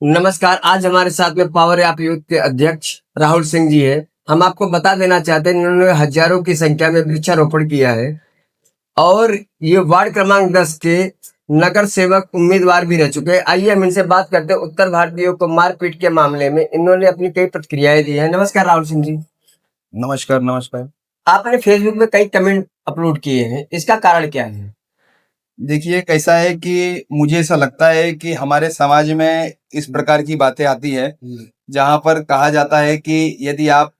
नमस्कार। आज हमारे साथ में पावर ऐप यूथ के अध्यक्ष राहुल सिंह जी है। हम आपको बता देना चाहते हैं, इन्होंने हजारों की संख्या में वृक्षारोपण किया है और ये वार्ड क्रमांक 10 के नगर सेवक उम्मीदवार भी रह चुके हैं। आइए हम इनसे बात करते हैं। उत्तर भारतीयों को मारपीट के मामले में इन्होंने अपनी कई प्रतिक्रियाएं दी है। नमस्कार राहुल सिंह जी। नमस्कार नमस्कार। आपने फेसबुक में कई कमेंट अपलोड किए हैं, इसका कारण क्या है? देखिए कैसा है कि मुझे ऐसा लगता है कि हमारे समाज में इस प्रकार की बातें आती है जहां पर कहा जाता है कि यदि आप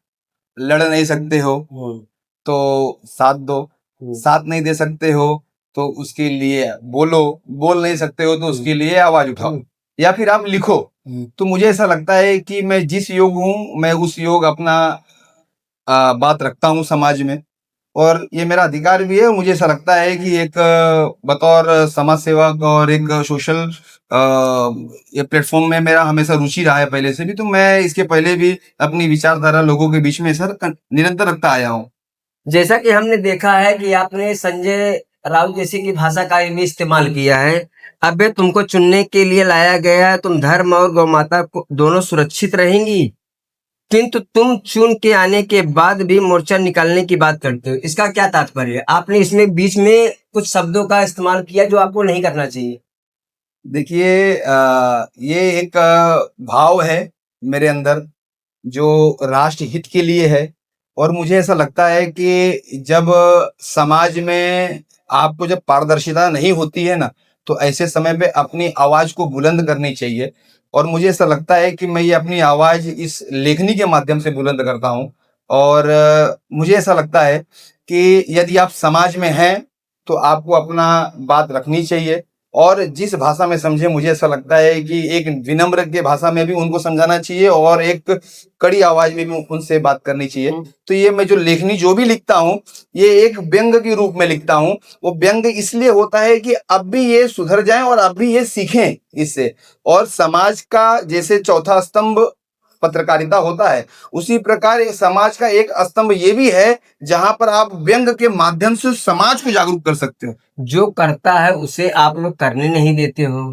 लड़ नहीं सकते हो तो साथ दो, साथ नहीं दे सकते हो तो उसके लिए बोलो, बोल नहीं सकते हो तो उसके लिए आवाज उठाओ या फिर आप लिखो। तो मुझे ऐसा लगता है कि मैं जिस योग हूँ मैं उस योग अपना बात रखता हूँ समाज में और ये मेरा अधिकार भी है। मुझे ऐसा लगता है कि एक बतौर समाज सेवक और एक सोशल ये प्लेटफॉर्म में मेरा हमेशा रुचि रहा है पहले से भी, तो मैं इसके पहले भी अपनी विचारधारा लोगों के बीच में सर निरंतर रखता आया हूँ। जैसा कि हमने देखा है कि आपने संजय राउत जैसी की भाषा का भी इस्तेमाल किया है। अबे तुमको चुनने के लिए लाया गया है, तुम धर्म और गौ माता को दोनों सुरक्षित रहेंगी, किंतु तुम चुन के आने के बाद भी मोर्चा निकालने की बात करते हो। इसका क्या तात्पर्य है? आपने इसमें बीच में कुछ शब्दों का इस्तेमाल किया जो आपको नहीं करना चाहिए। देखिए ये एक भाव है मेरे अंदर जो राष्ट्र हित के लिए है और मुझे ऐसा लगता है कि जब समाज में आपको जब पारदर्शिता नहीं होती है ना तो ऐसे समय पे अपनी आवाज को बुलंद करनी चाहिए और मुझे ऐसा लगता है कि मैं ये अपनी आवाज इस लेखनी के माध्यम से बुलंद करता हूँ और मुझे ऐसा लगता है कि यदि आप समाज में हैं तो आपको अपना बात रखनी चाहिए और जिस भाषा में समझे, मुझे ऐसा लगता है कि एक विनम्र के भाषा में भी उनको समझाना चाहिए और एक कड़ी आवाज में भी उनसे बात करनी चाहिए। तो ये मैं जो लेखनी जो भी लिखता हूँ ये एक व्यंग के रूप में लिखता हूँ। वो व्यंग इसलिए होता है कि अब भी ये सुधर जाएं और अब भी ये सीखें इससे, और समाज का जैसे चौथा स्तंभ पत्रकारिता होता है उसी प्रकार एक समाज का एक स्तंभ ये भी है जहां पर आप व्यंग के माध्यम से समाज को जागरूक कर सकते हो। जो करता है उसे आप लोग करने नहीं देते हो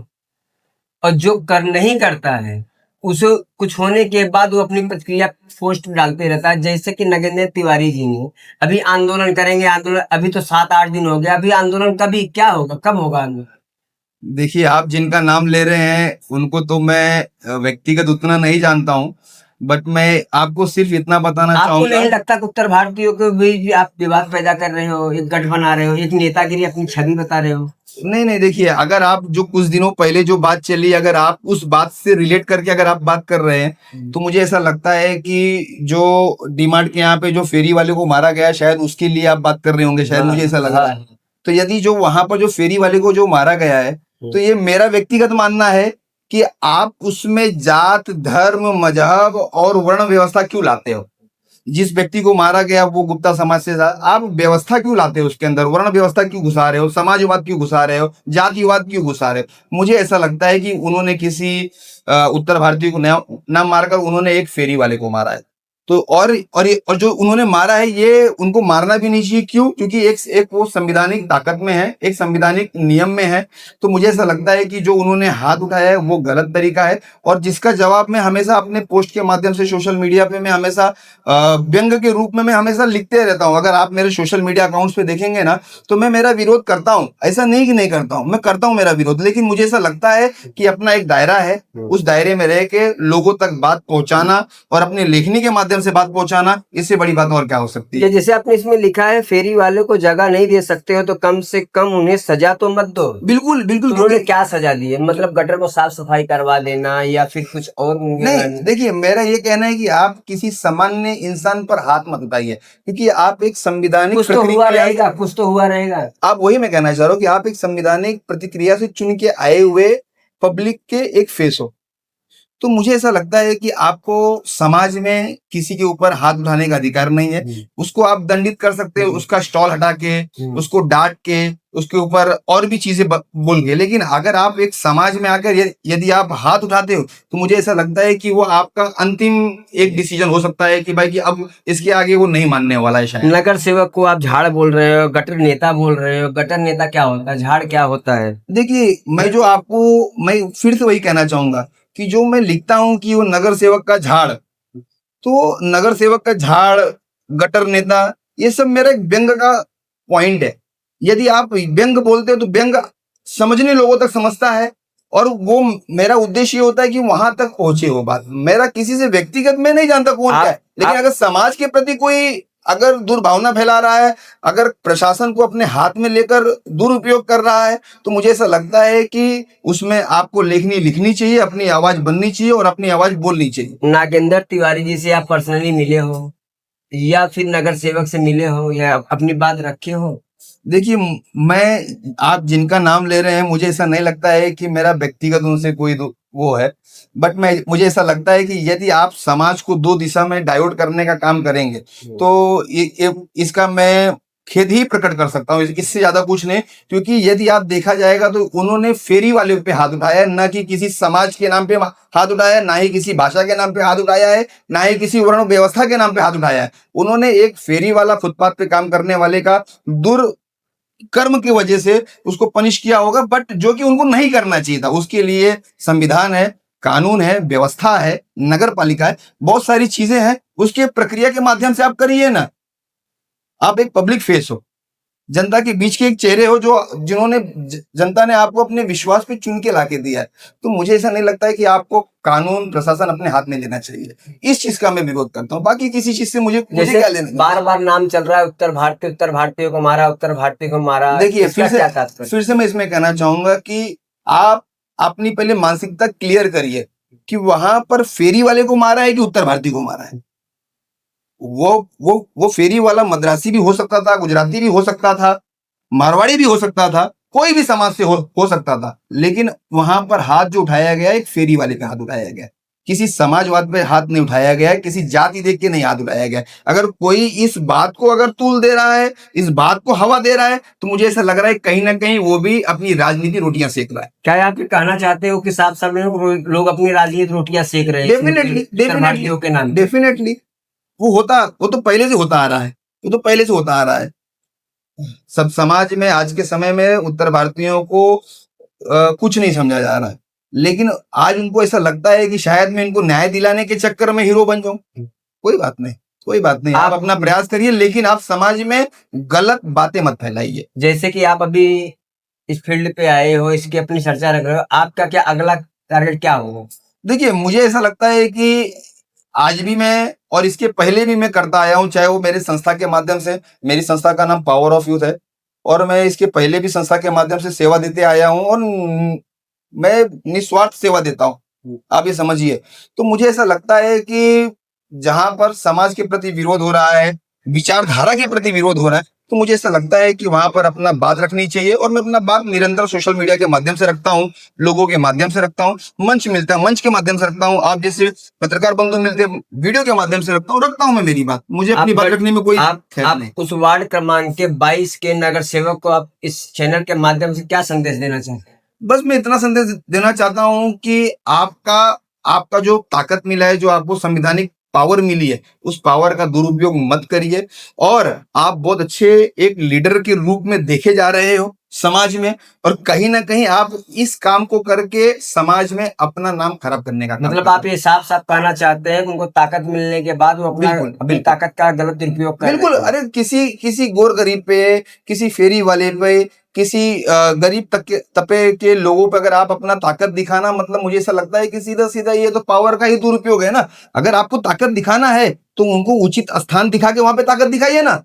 और जो कर नहीं करता है उसे कुछ होने के बाद वो अपनी प्रतिक्रिया पोस्ट डालते रहता है। जैसे कि नगेंद्र तिवारी जी ने अभी आंदोलन करेंगे, आंदोलन अभी तो 7-8 दिन हो गया, अभी आंदोलन कभी क्या होगा, कब होगा आंदोलन? देखिए आप जिनका नाम ले रहे हैं उनको तो मैं व्यक्तिगत उतना नहीं जानता हूं, बट मैं आपको सिर्फ इतना बताना आपको चाहूंगा। नहीं लगता कि उत्तर भारतीयों के बीच आप विवाद पैदा कर रहे हो, एक गठ बना रहे हो, एक नेतागिरी अपनी छवि बता रहे हो? नहीं नहीं, देखिए अगर आप जो कुछ दिनों पहले जो बात चली अगर आप उस बात से रिलेट करके अगर आप बात कर रहे हैं तो मुझे ऐसा लगता है कि जो डीमार्ट के यहाँ पे जो फेरी वाले को मारा गया शायद उसके लिए आप बात कर रहे होंगे, शायद मुझे ऐसा लग रहा है। तो यदि जो वहां पर जो फेरी वाले को जो मारा गया है तो ये मेरा व्यक्तिगत मानना है कि आप उसमें जात धर्म मजहब और वर्ण व्यवस्था क्यों लाते हो। जिस व्यक्ति को मारा गया वो गुप्ता समाज से आप व्यवस्था क्यों लाते हो, उसके अंदर वर्ण व्यवस्था क्यों घुसा रहे हो, समाजवाद क्यों घुसा रहे हो, जातिवाद क्यों घुसा रहे हो। मुझे ऐसा लगता है कि उन्होंने किसी उत्तर भारतीय को न मारकर उन्होंने एक फेरी वाले को मारा है। तो और जो उन्होंने मारा है ये उनको मारना भी नहीं चाहिए। क्यों? क्योंकि एक वो संविधानिक ताकत में है, एक संविधानिक नियम में है। तो मुझे ऐसा लगता है कि जो उन्होंने हाथ उठाया है वो गलत तरीका है और जिसका जवाब मैं हमेशा अपने पोस्ट के माध्यम से सोशल मीडिया पे मैं हमेशा व्यंग के रूप में मैं हमेशा लिखते रहता हूँ। अगर आप मेरे सोशल मीडिया अकाउंट्स पे देखेंगे ना तो मैं मेरा विरोध करता हूँ, ऐसा नहीं कि नहीं करता हूँ, मैं करता हूँ मेरा विरोध, लेकिन मुझे ऐसा लगता है कि अपना एक दायरा है, उस दायरे में रह के लोगों तक बात पहुंचाना और अपनी लेखनी के माध्यम से बात पहुंचाना, इससे बड़ी बात और क्या हो सकती है। जैसे आपने इसमें लिखा है फेरी वाले को जगह नहीं दे सकते हो तो कम से कम उन्हें सजा तो मत दो। बिल्कुल बिल्कुल। उन्होंने क्या सजा दी है? मतलब गटर को साफ सफाई करवा देना या फिर कुछ और? नहीं, देखिए मेरा ये कहना है कि आप किसी सामान्य इंसान पर हाथ मत उठाइए क्योंकि आप एक संवैधानिक कुछ तो हुआ रहेगा, कुछ तो हुआ रहेगा। आप वही मैं कहना चाह रहा हूँ कि आप एक संवैधानिक प्रतिक्रिया से चुन के आए हुए पब्लिक के एक फेस हो। तो मुझे ऐसा लगता है कि आपको समाज में किसी के ऊपर हाथ उठाने का अधिकार नहीं है। उसको आप दंडित कर सकते हो, उसका स्टॉल हटा के, उसको डांट के, उसके ऊपर और भी चीजें बोल के, लेकिन अगर आप एक समाज में आकर यदि आप हाथ उठाते हो तो मुझे ऐसा लगता है कि वो आपका अंतिम एक डिसीजन हो सकता है कि भाई कि अब इसके आगे वो नहीं मानने वाला है शायद। नगर सेवक को आप झाड़ बोल रहे हो, गटर नेता बोल रहे हो। गटर नेता क्या होता है, झाड़ क्या होता है? देखिए मैं फिर से वही कहना चाहूंगा कि जो मैं लिखता हूं कि वो नगर सेवक का झाड़, तो नगर सेवक का झाड़, गटर नेता, ये सब मेरा एक व्यंग का पॉइंट है। यदि आप व्यंग बोलते हो तो व्यंग समझने लोगों तक समझता है, और वो मेरा उद्देश्य ये होता है कि वहां तक पहुंचे वो बात। मेरा किसी से व्यक्तिगत मैं नहीं जानता कौन क्या है, लेकिन अगर समाज के प्रति कोई अगर दुर्भावना फैला रहा है, अगर प्रशासन को अपने हाथ में लेकर दुरुपयोग कर रहा है, तो मुझे ऐसा लगता है कि उसमें आपको लेखनी लिखनी चाहिए, अपनी आवाज बननी चाहिए और अपनी आवाज बोलनी चाहिए। नागेंद्र तिवारी जी से आप पर्सनली मिले हो या फिर नगर सेवक से मिले हो या अपनी बात रखे हो? देखिए, मैं आप जिनका नाम ले रहे हैं, मुझे ऐसा नहीं लगता है कि मेरा व्यक्तिगत उनसे कोई वो है, बट मुझे ऐसा लगता है कि यदि आप समाज को दो दिशा में डाइवर्ट करने का काम करेंगे, तो इसका मैं खेद ही प्रकट कर सकता हूँ, इससे ज्यादा कुछ नहीं। क्योंकि यदि आप देखा जाएगा तो उन्होंने फेरी वाले पे हाथ उठाया है, ना कि किसी समाज के नाम पे हाथ उठाया है, ना ही किसी भाषा के नाम पे हाथ उठाया है, ना ही किसी वर्ण व्यवस्था के नाम पे हाथ उठाया है। उन्होंने एक फेरी वाला, फुटपाथ पे काम करने वाले का कर्म की वजह से उसको पनिश किया होगा, बट जो कि उनको नहीं करना चाहिए था। उसके लिए संविधान है, कानून है, व्यवस्था है, नगर पालिका है, बहुत सारी चीजें हैं। उसके प्रक्रिया के माध्यम से आप करिए ना। आप एक पब्लिक फेस हो, जनता के बीच के एक चेहरे हो, जो जिन्होंने जनता ने आपको अपने विश्वास पे चुन के लाके दिया है। तो मुझे ऐसा नहीं लगता है कि आपको कानून प्रशासन अपने हाथ में लेना चाहिए। इस चीज का मैं विरोध करता हूँ, बाकी किसी चीज से मुझे क्या लेना। बार बार नाम चल रहा है उत्तर भारतीय को मारा, उत्तर भारतीय को मारा। देखिए, फिर से मैं इसमें कहना चाहूंगा कि आप अपनी पहले मानसिकता क्लियर करिए कि वहां पर फेरी वाले को मारा है कि उत्तर भारतीय को मारा है। वो फेरी वाला मद्रासी भी हो सकता था, गुजराती भी हो सकता था, मारवाड़ी भी हो सकता था, कोई भी समाज से हो सकता था, लेकिन वहां पर हाथ जो उठाया गया, एक फेरी वाले पे हाथ उठाया गया, किसी समाजवाद पे हाथ नहीं उठाया गया, किसी जाति देख के नहीं हाथ उठाया गया। अगर कोई इस बात को अगर तूल दे रहा है, इस बात को हवा दे रहा है, तो मुझे ऐसा लग रहा है कहीं ना कहीं वो भी अपनी राजनीति रोटियां सेक रहा है। क्या आप ये कहना चाहते हो कि साफ साफ लोग अपनी राजनीति रोटियां सेक रहे हैं? डेफिनेटली वो तो पहले से होता आ रहा है, वो तो पहले से होता आ रहा है। सब समाज में आज के समय में उत्तर भारतीयों को कुछ नहीं समझा जा रहा है, लेकिन आज उनको ऐसा लगता है कि शायद मैं इनको न्याय दिलाने के चक्कर में हीरो बन जाऊं। कोई बात नहीं, कोई बात नहीं, आप अपना प्रयास करिए, लेकिन आप समाज में गलत बातें मत फैलाइए। जैसे कि आप अभी इस फील्ड पे आए हो, इसकी अपनी चर्चा रख रहे हो, आपका क्या अगला टारगेट क्या होगा? देखिए, मुझे ऐसा लगता है कि आज भी मैं और इसके पहले भी मैं करता आया हूं, चाहे वो मेरी संस्था के माध्यम से, मेरी संस्था का नाम पावर ऑफ यूथ है, और मैं इसके पहले भी संस्था के माध्यम से सेवा देते आया हूं, और मैं निस्वार्थ सेवा देता हूं, आप ये समझिए। तो मुझे ऐसा लगता है कि जहां पर समाज के प्रति विरोध हो रहा है, विचारधारा के प्रति विरोध हो रहा है, तो मुझे ऐसा लगता है कि वहां पर अपना बात रखनी चाहिए, और मैं अपना बात निरंतर सोशल मीडिया के माध्यम से रखता हूं, लोगों के माध्यम से रखता हूं, मंच मिलता है मंच के माध्यम से रखता हूं, आप जैसे पत्रकार बंधु मिलते हैं वीडियो के माध्यम से रखता हूं मैं मेरी बात। मुझे अपनी बात रखने में कोई आप उस वार्ड क्रमांक के 22 के नगर सेवक को आप इस चैनल के माध्यम से क्या संदेश देना चाहते हैं? बस मैं इतना संदेश देना चाहता हूं कि आपका जो ताकत मिला है, जो आपको संवैधानिक पावर मिली है, उस पावर का दुरुपयोग मत करिए, और आप बहुत अच्छे एक लीडर के रूप में देखे जा रहे हो समाज में, और कहीं ना कहीं आप इस काम को करके समाज में अपना नाम खराब करने का मतलब आप ये साफ साफ कहना चाहते हैं कि उनको ताकत मिलने के बाद वो अपनी ताकत का गलत दुरुपयोग कर? बिल्कुल। अरे किसी गोर गरीब पे, किसी फेरी वाले पे, किसी गरीब तबके के लोगों पे अगर आप अपना ताकत दिखाना, मतलब मुझे ऐसा लगता है कि सीधा सीधा ये तो पावर का ही दुरुपयोग है ना। अगर आपको ताकत दिखाना है तो उनको उचित स्थान दिखा के वहां पे ताकत दिखाइए ना।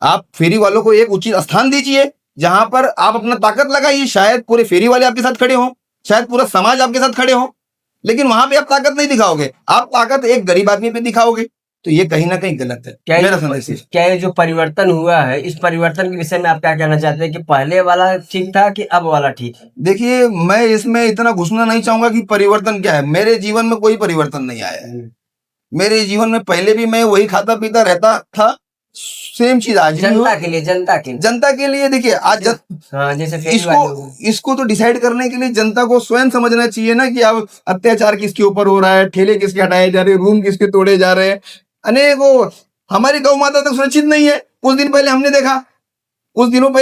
आप फेरी वालों को एक उचित स्थान दीजिए जहां पर आप अपना ताकत लगाइए। शायद पूरे फेरी वाले आपके साथ खड़े हों, शायद पूरा समाज आपके साथ खड़े हो, लेकिन वहां पे आप ताकत नहीं दिखाओगे, आप ताकत एक गरीब आदमी पे दिखाओगे, तो ये कहीं ना कहीं गलत है। मेरा संदेश क्या ये जो परिवर्तन हुआ है, इस परिवर्तन के विषय में आप क्या कहना चाहते हैं कि पहले वाला ठीक था कि अब वाला ठीक है? देखिए, मैं इसमें इतना घुसना नहीं चाहूंगा कि परिवर्तन क्या है। मेरे जीवन में कोई परिवर्तन नहीं आया है। मेरे जीवन में पहले भी मैं वही खाता पीता रहता था, सेम चीज आज जनता के लिए देखिए आज जैसे इसको तो डिसाइड करने के लिए जनता को स्वयं समझना चाहिए ना कि अब अत्याचार किसके ऊपर हो रहा है, ठेले किसके हटाए जा रहे हैं, रूम किसके तोड़े जा रहे हैं, अनेकों। हमारी गौ माता तक सुरक्षित नहीं है। कुछ दिनों पहले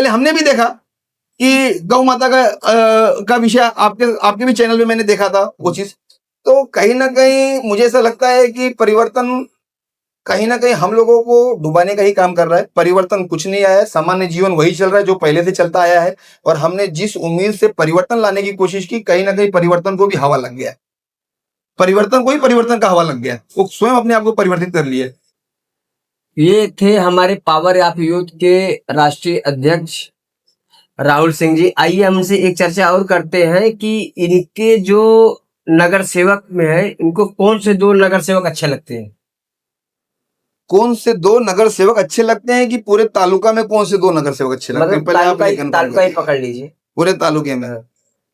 हमने भी देखा कि गौ माता का विषय आपके भी चैनल में मैंने देखा था वो चीज। तो कहीं ना कहीं मुझे ऐसा लगता है कि परिवर्तन कहीं ना कहीं हम लोगों को डुबाने का ही काम कर रहा है। परिवर्तन कुछ नहीं आया है, सामान्य जीवन वही चल रहा है जो पहले से चलता आया है। और हमने जिस उम्मीद से परिवर्तन लाने की कोशिश की, कहीं ना कहीं परिवर्तन को भी हवा लग गया है। परिवर्तन को ही परिवर्तन का हवा लग गया है, वो स्वयं अपने आप को परिवर्तित कर लिया है। ये थे हमारे पावर ऑफ यूथ के राष्ट्रीय अध्यक्ष राहुल सिंह जी। आइए हमसे एक चर्चा और करते हैं कि इनके जो नगर सेवक में है, इनको कौन से दो नगर सेवक अच्छे लगते हैं? कौन से दो नगर सेवक अच्छे लगते हैं कि पूरे तालुका में कौन से दो नगर सेवक अच्छे लगते हैं, मतलब पहले आप तालुका ये confirm तालुका ही करिए। पकड़ लीजिए। पूरे तालुके में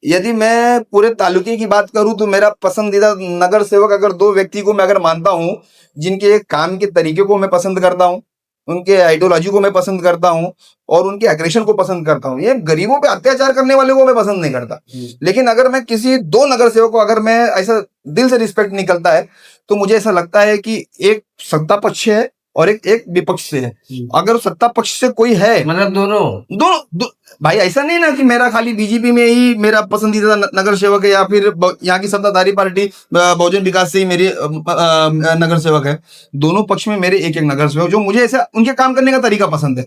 यदि मैं पूरे तालुके की बात करूं तो मेरा पसंदीदा नगर सेवक अगर दो व्यक्ति को मैं अगर मानता हूं, जिनके काम के तरीके को मैं पसंद करता हूं, उनके आइडियोलॉजी को मैं पसंद करता हूं और उनके एग्रेशन को पसंद करता हूं। ये गरीबों पे अत्याचार करने वाले को मैं पसंद नहीं करता। लेकिन अगर मैं किसी दो नगर सेवक को अगर मैं ऐसा दिल से रिस्पेक्ट निकलता है तो मुझे ऐसा लगता है कि एक सत्ता पक्ष से है और एक विपक्ष से है। अगर सत्ता पक्ष से कोई है, मतलब दोनों दोनों भाई, ऐसा नहीं ना कि मेरा खाली बीजेपी में ही मेरा पसंदीदा नगर सेवक है या फिर यहाँ की सत्ताधारी पार्टी बहुजन विकास से ही मेरी नगर सेवक है। दोनों पक्ष में मेरे एक एक नगर सेवक जो मुझे ऐसा उनके काम करने का तरीका पसंद है।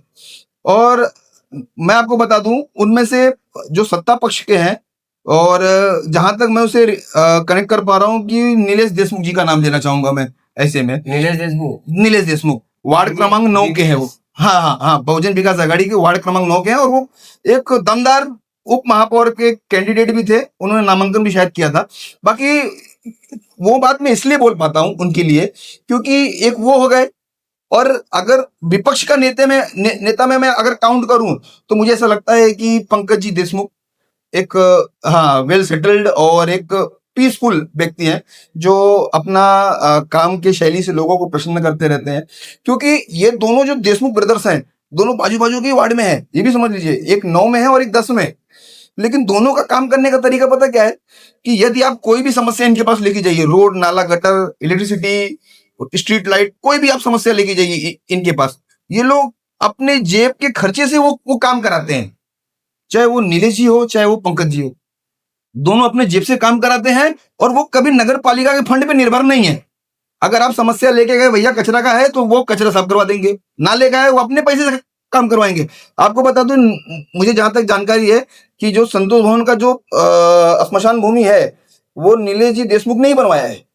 और मैं आपको बता दूं, उनमें से जो सत्ता पक्ष के हैं और जहां तक मैं उसे कनेक्ट कर पा रहा हूँ कि नीलेश देशमुख जी का नाम लेना चाहूंगा मैं। ऐसे में नीलेश देशमुख वार्ड क्रमांक 9 के हैं वो। हाँ हाँ हाँ, बहुजन विकास आघाड़ी के वार्ड क्रमांक 9 के हैं और वो एक दमदार उप महापौर के कैंडिडेट भी थे, उन्होंने नामांकन भी शायद किया था। बाकी वो बात मैं इसलिए बोल पाता हूं उनके लिए क्योंकि एक वो हो गए। और अगर विपक्ष का नेता में मैं अगर काउंट करूं तो मुझे ऐसा लगता है कि पंकज जी देशमुख एक हाँ वेल सेटल्ड और एक पीसफुल व्यक्ति हैं जो अपना काम के शैली से लोगों को प्रसन्न करते रहते हैं। क्योंकि ये दोनों जो देशमुख ब्रदर्स हैं, दोनों बाजू बाजू के वार्ड में है, ये भी समझ लीजिए, एक 9 में है और एक 10 में। लेकिन दोनों का काम करने का तरीका पता क्या है कि यदि आप कोई भी समस्या इनके पास लेके जाइए, रोड नाला गटर इलेक्ट्रिसिटी स्ट्रीट लाइट, कोई भी आप समस्या लेके जाइए इनके पास, ये लोग अपने जेब के खर्चे से वो काम कराते हैं। चाहे वो नीलेश जी हो चाहे वो पंकज जी हो, दोनों अपने जेब से काम कराते हैं और वो कभी नगर पालिका के फंड पे निर्भर नहीं है। अगर आप समस्या लेके गए भैया कचरा का है तो वो कचरा साफ करवा देंगे, ना लेके आए वो अपने पैसे से काम करवाएंगे। आपको बता दूं, मुझे जहां तक जानकारी है कि जो संतोष भवन का जो श्मशान भूमि है वो नीलेश जी देशमुख ने ही बनवाया है।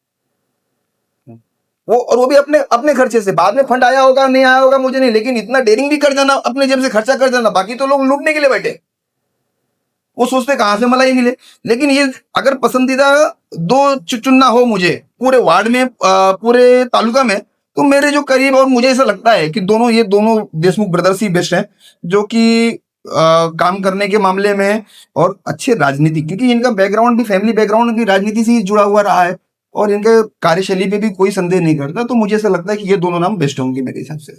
वो भी अपने अपने खर्चे से। बाद में फंड आया होगा नहीं आया होगा मुझे नहीं, लेकिन इतना डेयरिंग भी कर जाना, अपने जेब से खर्चा कर जाना। बाकी तो लोग लूटने के लिए बैठे, वो सोचते कहां से मलाई मिले। लेकिन ये अगर पसंदीदा दो चुनना हो मुझे पूरे वार्ड में पूरे तालुका में, तो मेरे जो करीब और मुझे ऐसा लगता है कि ये दोनों देशमुख ब्रदर्स ही बेस्ट हैं जो कि काम करने के मामले में और अच्छे राजनीति, क्योंकि इनका बैकग्राउंड भी फैमिली बैकग्राउंड की राजनीति से ही जुड़ा हुआ रहा है और इनके कार्यशैली पे भी कोई संदेह नहीं करता। तो मुझे ऐसा लगता है कि ये दोनों नाम बेस्ट होंगे मेरे हिसाब से।